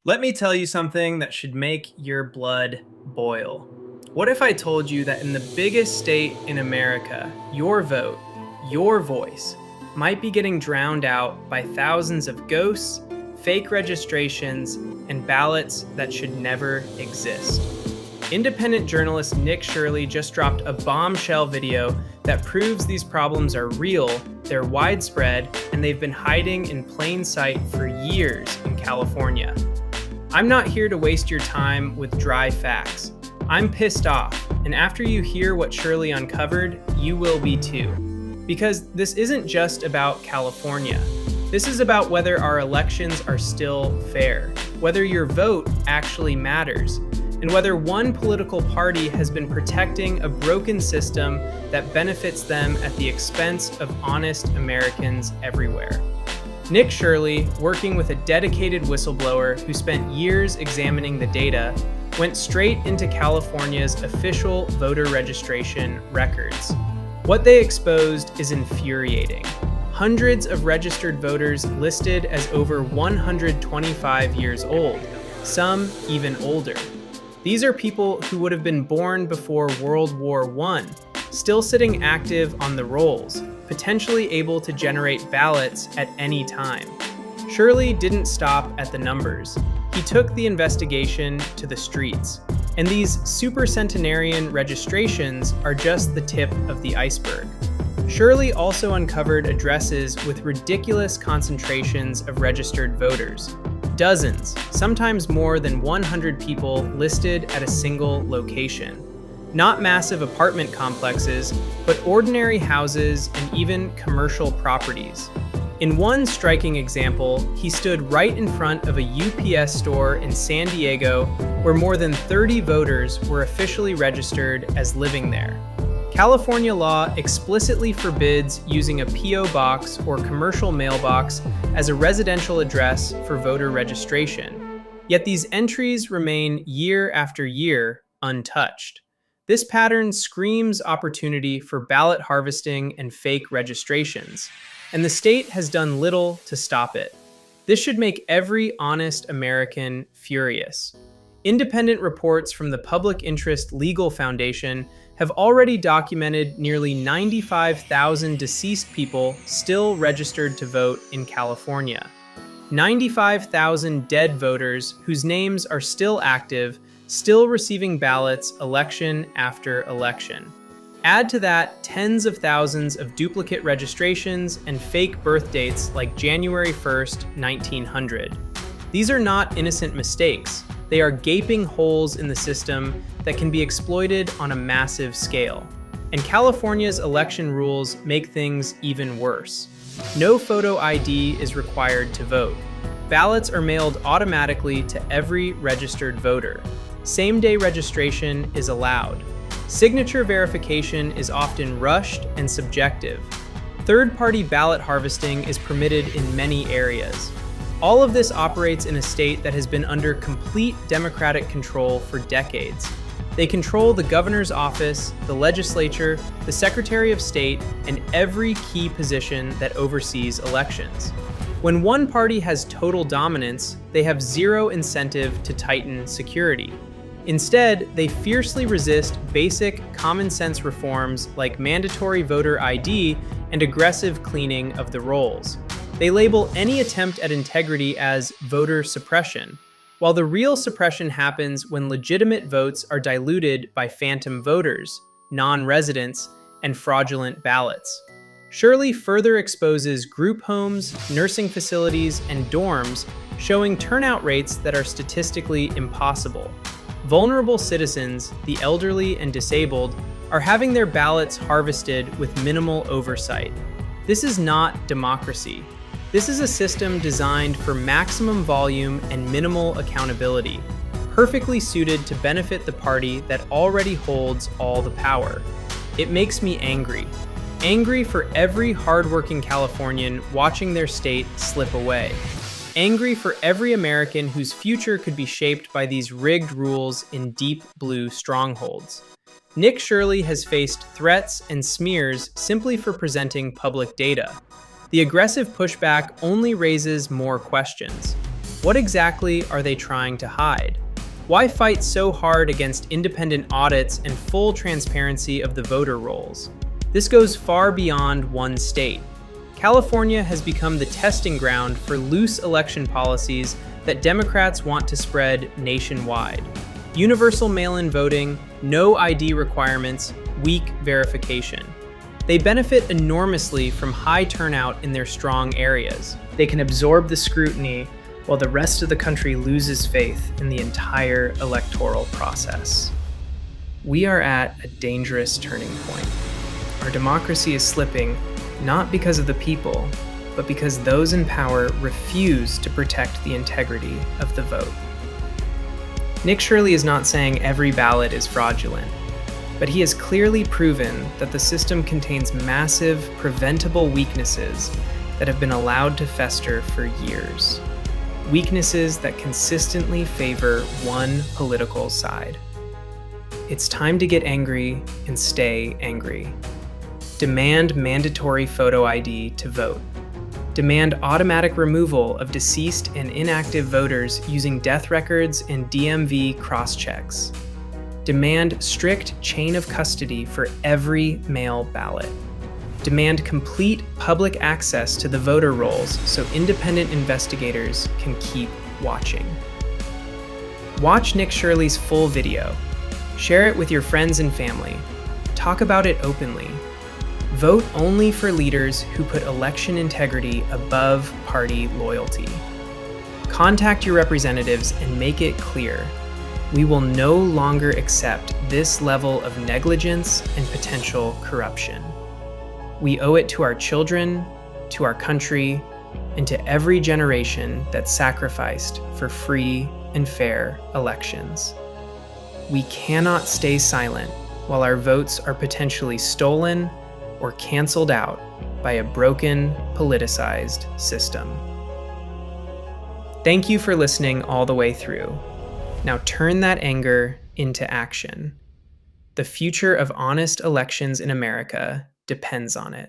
Let me tell you something that should make your blood boil. What if I told you that in the biggest state in America, your vote, your voice, might be getting drowned out by thousands of ghosts, fake registrations, and ballots that should never exist? Independent journalist Nick Shirley just dropped a bombshell video that proves these problems are real, they're widespread, and they've been hiding in plain sight for years in California. I'm not here to waste your time with dry facts. I'm pissed off, and after you hear what Shirley uncovered, you will be too. Because this isn't just about California. This is about whether our elections are still fair, whether your vote actually matters, and whether one political party has been protecting a broken system that benefits them at the expense of honest Americans everywhere. Nick Shirley, working with a dedicated whistleblower who spent years examining the data, went straight into California's official voter registration records. What they exposed is infuriating. Hundreds of registered voters listed as over 125 years old, some even older. These are people who would have been born before World War I, still sitting active on the rolls, potentially able to generate ballots at any time. Shirley didn't stop at the numbers. He took the investigation to the streets. And these supercentenarian registrations are just the tip of the iceberg. Shirley also uncovered addresses with ridiculous concentrations of registered voters. Dozens, sometimes more than 100 people listed at a single location. Not massive apartment complexes, but ordinary houses and even commercial properties. In one striking example, he stood right in front of a UPS store in San Diego where more than 30 voters were officially registered as living there. California law explicitly forbids using a P.O. box or commercial mailbox as a residential address for voter registration. Yet these entries remain year after year untouched. This pattern screams opportunity for ballot harvesting and fake registrations, and the state has done little to stop it. This should make every honest American furious. Independent reports from the Public Interest Legal Foundation have already documented nearly 95,000 deceased people still registered to vote in California. 95,000 dead voters whose names are still active, still receiving ballots election after election. Add to that tens of thousands of duplicate registrations and fake birth dates like January 1st, 1900. These are not innocent mistakes. They are gaping holes in the system that can be exploited on a massive scale. And California's election rules make things even worse. No photo ID is required to vote. Ballots are mailed automatically to every registered voter. Same-day registration is allowed. Signature verification is often rushed and subjective. Third-party ballot harvesting is permitted in many areas. All of this operates in a state that has been under complete Democratic control for decades. They control the governor's office, the legislature, the Secretary of State, and every key position that oversees elections. When one party has total dominance, they have zero incentive to tighten security. Instead, they fiercely resist basic common sense reforms like mandatory voter ID and aggressive cleaning of the rolls. They label any attempt at integrity as voter suppression, while the real suppression happens when legitimate votes are diluted by phantom voters, non-residents, and fraudulent ballots. Shirley further exposes group homes, nursing facilities, and dorms, showing turnout rates that are statistically impossible. Vulnerable citizens, the elderly and disabled, are having their ballots harvested with minimal oversight. This is not democracy. This is a system designed for maximum volume and minimal accountability, perfectly suited to benefit the party that already holds all the power. It makes me angry. Angry for every hardworking Californian watching their state slip away. Angry for every American whose future could be shaped by these rigged rules in deep blue strongholds. Nick Shirley has faced threats and smears simply for presenting public data. The aggressive pushback only raises more questions. What exactly are they trying to hide? Why fight so hard against independent audits and full transparency of the voter rolls? This goes far beyond one state. California has become the testing ground for loose election policies that Democrats want to spread nationwide. Universal mail-in voting, no ID requirements, weak verification. They benefit enormously from high turnout in their strong areas. They can absorb the scrutiny while the rest of the country loses faith in the entire electoral process. We are at a dangerous turning point. Our democracy is slipping not because of the people, but because those in power refuse to protect the integrity of the vote. Nick Shirley is not saying every ballot is fraudulent, but he has clearly proven that the system contains massive, preventable weaknesses that have been allowed to fester for years. Weaknesses that consistently favor one political side. It's time to get angry and stay angry. Demand mandatory photo ID to vote. Demand automatic removal of deceased and inactive voters using death records and DMV cross-checks. Demand strict chain of custody for every mail ballot. Demand complete public access to the voter rolls so independent investigators can keep watching. Watch Nick Shirley's full video. Share it with your friends and family. Talk about it openly. Vote only for leaders who put election integrity above party loyalty. Contact your representatives and make it clear. We will no longer accept this level of negligence and potential corruption. We owe it to our children, to our country, and to every generation that sacrificed for free and fair elections. We cannot stay silent while our votes are potentially stolen or canceled out by a broken, politicized system. Thank you for listening all the way through. Now turn that anger into action. The future of honest elections in America depends on it.